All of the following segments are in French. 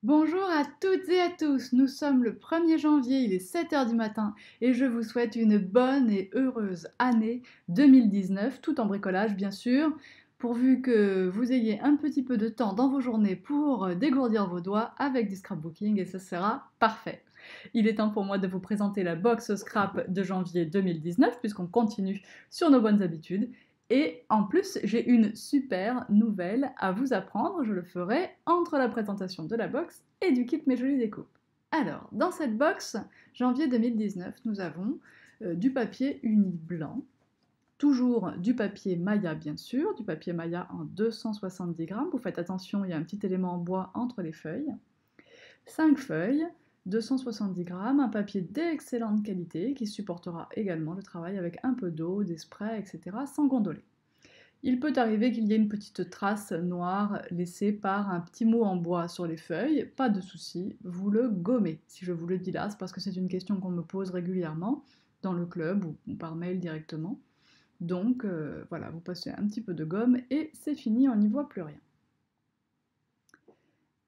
Bonjour à toutes et à tous, nous sommes le 1er janvier, il est 7 heures du matin et je vous souhaite une bonne et heureuse année 2019, tout en bricolage bien sûr, pourvu que vous ayez un petit peu de temps dans vos journées pour dégourdir vos doigts avec du scrapbooking et ce sera parfait. Il est temps pour moi de vous présenter la box scrap de janvier 2019 puisqu'on continue sur nos bonnes habitudes. Et en plus, j'ai une super nouvelle à vous apprendre. Je le ferai entre la présentation de la box et du kit Mes Jolies Découpes. Alors, dans cette box, janvier 2019, nous avons du papier uni blanc, toujours du papier Maya bien sûr, du papier Maya en 270 grammes. Vous faites attention, il y a un petit élément en bois entre les feuilles. 5 feuilles, 270 grammes, un papier d'excellente qualité qui supportera également le travail avec un peu d'eau, des sprays, etc. sans gondoler. Il peut arriver qu'il y ait une petite trace noire laissée par un petit mot en bois sur les feuilles, pas de souci, vous le gommez. Si je vous le dis là, c'est parce que c'est une question qu'on me pose régulièrement dans le club ou par mail directement. Donc voilà, vous passez un petit peu de gomme et c'est fini, on n'y voit plus rien.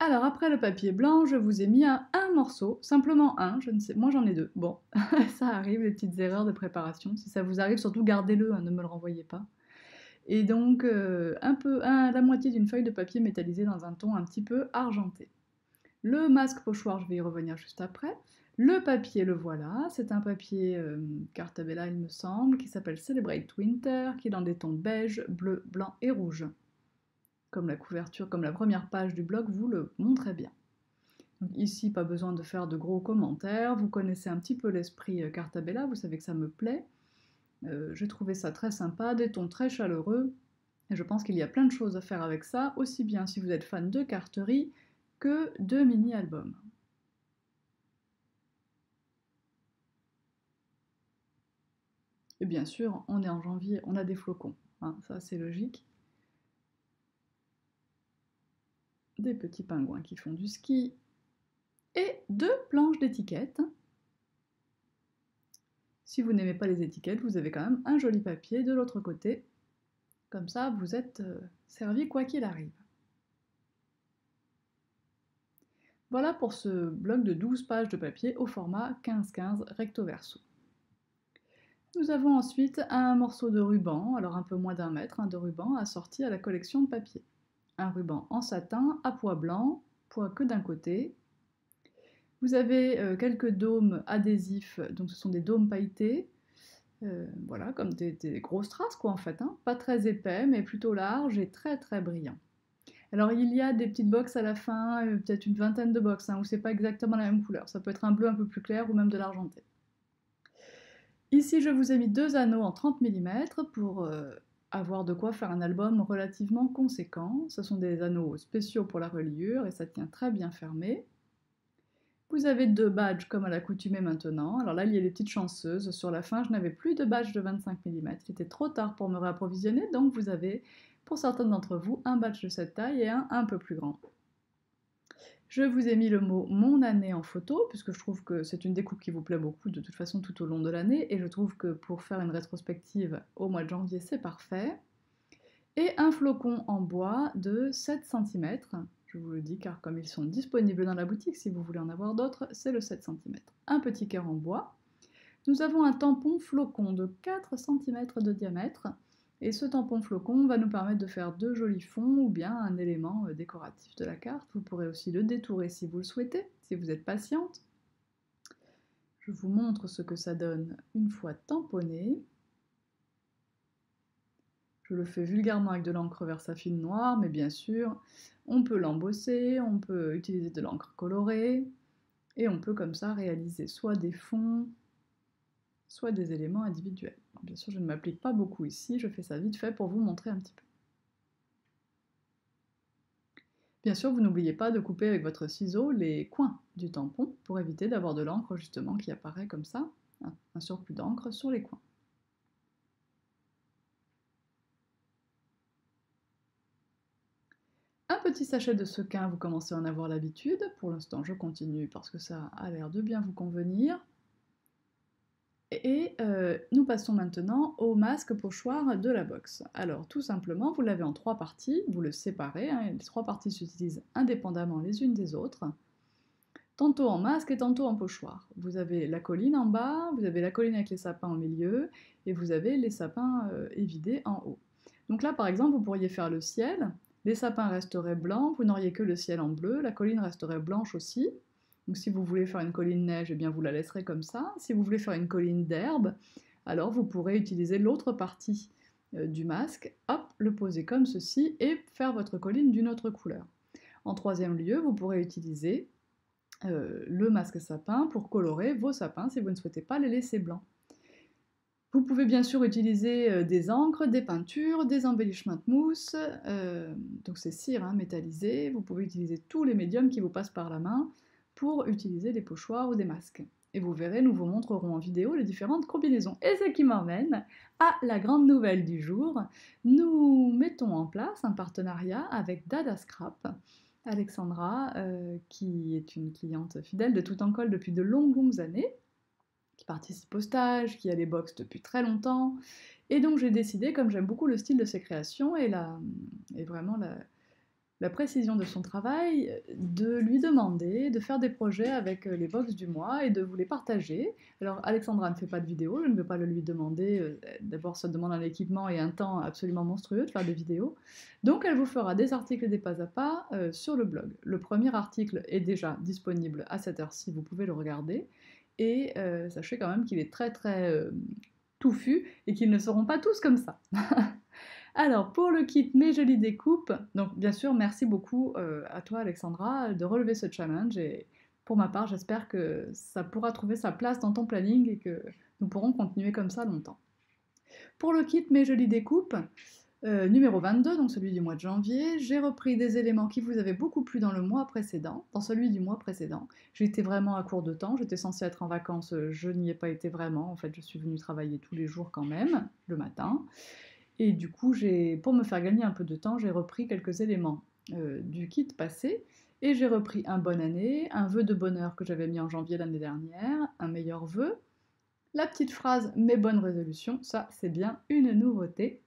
Alors après le papier blanc, je vous ai mis un morceau, simplement un, je ne sais, moi j'en ai deux. Bon, ça arrive, les petites erreurs de préparation. Si ça vous arrive, surtout gardez-le, hein, ne me le renvoyez pas. Et donc la moitié d'une feuille de papier métallisée dans un ton un petit peu argenté. Le masque pochoir, je vais y revenir juste après. Le papier, le voilà, c'est un papier Cartabella il me semble, qui s'appelle Celebrate Winter, qui est dans des tons beige, bleu, blanc et rouge. Comme la couverture, comme la première page du blog vous le montrez bien. Donc ici, pas besoin de faire de gros commentaires, vous connaissez un petit peu l'esprit Cartabella, vous savez que ça me plaît. J'ai trouvé ça très sympa, des tons très chaleureux, et je pense qu'il y a plein de choses à faire avec ça, aussi bien si vous êtes fan de carterie que de mini-albums. Et bien sûr, on est en janvier, on a des flocons, hein, ça c'est logique. Des petits pingouins qui font du ski, et deux planches d'étiquettes. Si vous n'aimez pas les étiquettes, vous avez quand même un joli papier de l'autre côté. Comme ça, vous êtes servi quoi qu'il arrive. Voilà pour ce bloc de 12 pages de papier au format 15-15 recto verso. Nous avons ensuite un morceau de ruban, alors un peu moins d'1 mètre, de ruban assorti à la collection de papier. Un ruban en satin à pois blanc, pois que d'un côté. Vous avez quelques dômes adhésifs, donc ce sont des dômes pailletés, voilà, comme des grosses traces quoi en fait, hein. Pas très épais mais plutôt large et très très brillant. Alors il y a des petites box à la fin, peut-être une vingtaine de box, hein, où c'est pas exactement la même couleur. Ça peut être un bleu un peu plus clair ou même de l'argenté. Ici, je vous ai mis deux anneaux en 30 mm pour avoir de quoi faire un album relativement conséquent. Ce sont des anneaux spéciaux pour la reliure et ça tient très bien fermé. Vous avez deux badges comme à l'accoutumée maintenant. Alors là, il y a des petites chanceuses. Sur la fin, je n'avais plus de badge de 25 mm. Il était trop tard pour me réapprovisionner, donc vous avez, pour certains d'entre vous, un badge de cette taille et un peu plus grand. Je vous ai mis le mot mon année en photo, puisque je trouve que c'est une découpe qui vous plaît beaucoup de toute façon tout au long de l'année, et je trouve que pour faire une rétrospective au mois de janvier, c'est parfait. Et un flocon en bois de 7 cm, je vous le dis car comme ils sont disponibles dans la boutique, si vous voulez en avoir d'autres, c'est le 7 cm. Un petit cœur en bois. Nous avons un tampon flocon de 4 cm de diamètre, et ce tampon flocon va nous permettre de faire de jolis fonds ou bien un élément décoratif de la carte. Vous pourrez aussi le détourer si vous le souhaitez, si vous êtes patiente. Je vous montre ce que ça donne une fois tamponné. Je le fais vulgairement avec de l'encre Versafine noire, mais bien sûr, on peut l'embosser, on peut utiliser de l'encre colorée, et on peut comme ça réaliser soit des fonds, soit des éléments individuels. Alors, bien sûr, je ne m'applique pas beaucoup ici, je fais ça vite fait pour vous montrer un petit peu. Bien sûr, vous n'oubliez pas de couper avec votre ciseau les coins du tampon pour éviter d'avoir de l'encre justement qui apparaît comme ça, un surplus d'encre sur les coins. Un petit sachet de sequin, vous commencez à en avoir l'habitude. Pour l'instant, je continue parce que ça a l'air de bien vous convenir. Et nous passons maintenant au masque pochoir de la box. Alors tout simplement, vous l'avez en 3 parties, vous le séparez, hein, les 3 parties s'utilisent indépendamment les unes des autres, tantôt en masque et tantôt en pochoir. Vous avez la colline en bas, vous avez la colline avec les sapins au milieu, et vous avez les sapins évidés en haut. Donc là par exemple, vous pourriez faire le ciel, les sapins resteraient blancs, vous n'auriez que le ciel en bleu, la colline resterait blanche aussi. Donc si vous voulez faire une colline neige, eh bien vous la laisserez comme ça. Si vous voulez faire une colline d'herbe, alors vous pourrez utiliser l'autre partie du masque, hop, le poser comme ceci et faire votre colline d'une autre couleur. En troisième lieu, vous pourrez utiliser le masque sapin pour colorer vos sapins si vous ne souhaitez pas les laisser blancs. Vous pouvez bien sûr utiliser des encres, des peintures, des embellissements de mousse, donc c'est cire métallisée. Vous pouvez utiliser tous les médiums qui vous passent par la main pour utiliser des pochoirs ou des masques. Et vous verrez, nous vous montrerons en vidéo les différentes combinaisons. Et ce qui m'emmène à la grande nouvelle du jour. Nous mettons en place un partenariat avec Dada Scrap. Alexandra, qui est une cliente fidèle de Tout en Colle depuis de longues années, qui participe au stage, qui a des box depuis très longtemps. Et donc j'ai décidé, comme j'aime beaucoup le style de ses créations et vraiment la précision de son travail, de lui demander de faire des projets avec les box du mois et de vous les partager. Alors Alexandra ne fait pas de vidéos, je ne vais pas le lui demander, d'abord ça demande un équipement et un temps absolument monstrueux de faire des vidéos, donc elle vous fera des articles des pas à pas sur le blog. Le premier article est déjà disponible à cette heure-ci, vous pouvez le regarder, et sachez quand même qu'il est très touffu et qu'ils ne seront pas tous comme ça. Alors, pour le kit Mes Jolies Découpes, donc bien sûr, merci beaucoup à toi Alexandra de relever ce challenge, et pour ma part, j'espère que ça pourra trouver sa place dans ton planning et que nous pourrons continuer comme ça longtemps. Pour le kit Mes Jolies Découpes, numéro 22, donc celui du mois de janvier, j'ai repris des éléments qui vous avaient beaucoup plu dans le mois précédent, dans celui du mois précédent. J'étais vraiment à court de temps, j'étais censée être en vacances, je n'y ai pas été vraiment, en fait je suis venue travailler tous les jours quand même, le matin. Et du coup, pour me faire gagner un peu de temps, j'ai repris quelques éléments du kit passé, et j'ai repris un bonne année, un vœu de bonheur que j'avais mis en janvier l'année dernière, un meilleur vœu, la petite phrase « mes bonnes résolutions », ça c'est bien une nouveauté,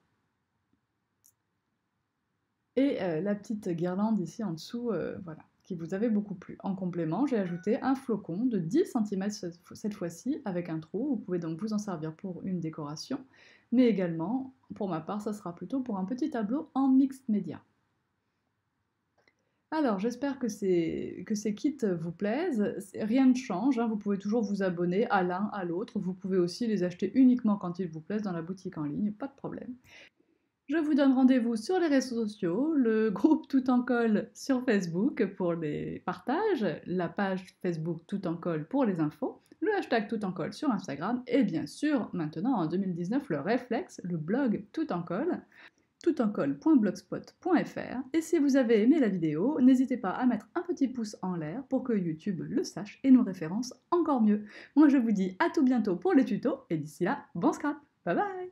et la petite guirlande ici en dessous, voilà, qui vous avait beaucoup plu. En complément, j'ai ajouté un flocon de 10 cm cette fois-ci, avec un trou. Vous pouvez donc vous en servir pour une décoration, mais également, pour ma part, ça sera plutôt pour un petit tableau en mixed média. Alors, j'espère que ces kits vous plaisent. Rien ne change, hein, vous pouvez toujours vous abonner à l'un, à l'autre. Vous pouvez aussi les acheter uniquement quand ils vous plaisent dans la boutique en ligne, pas de problème. Je vous donne rendez-vous sur les réseaux sociaux, le groupe Tout en Colle sur Facebook pour les partages, la page Facebook Tout en Colle pour les infos, le hashtag Tout en Colle sur Instagram, et bien sûr, maintenant en 2019, le réflexe, le blog Tout en Colle, toutencolle.blogspot.fr. Et si vous avez aimé la vidéo, n'hésitez pas à mettre un petit pouce en l'air pour que YouTube le sache et nous référence encore mieux. Moi je vous dis à tout bientôt pour les tutos, et d'ici là, bon scrap, bye bye.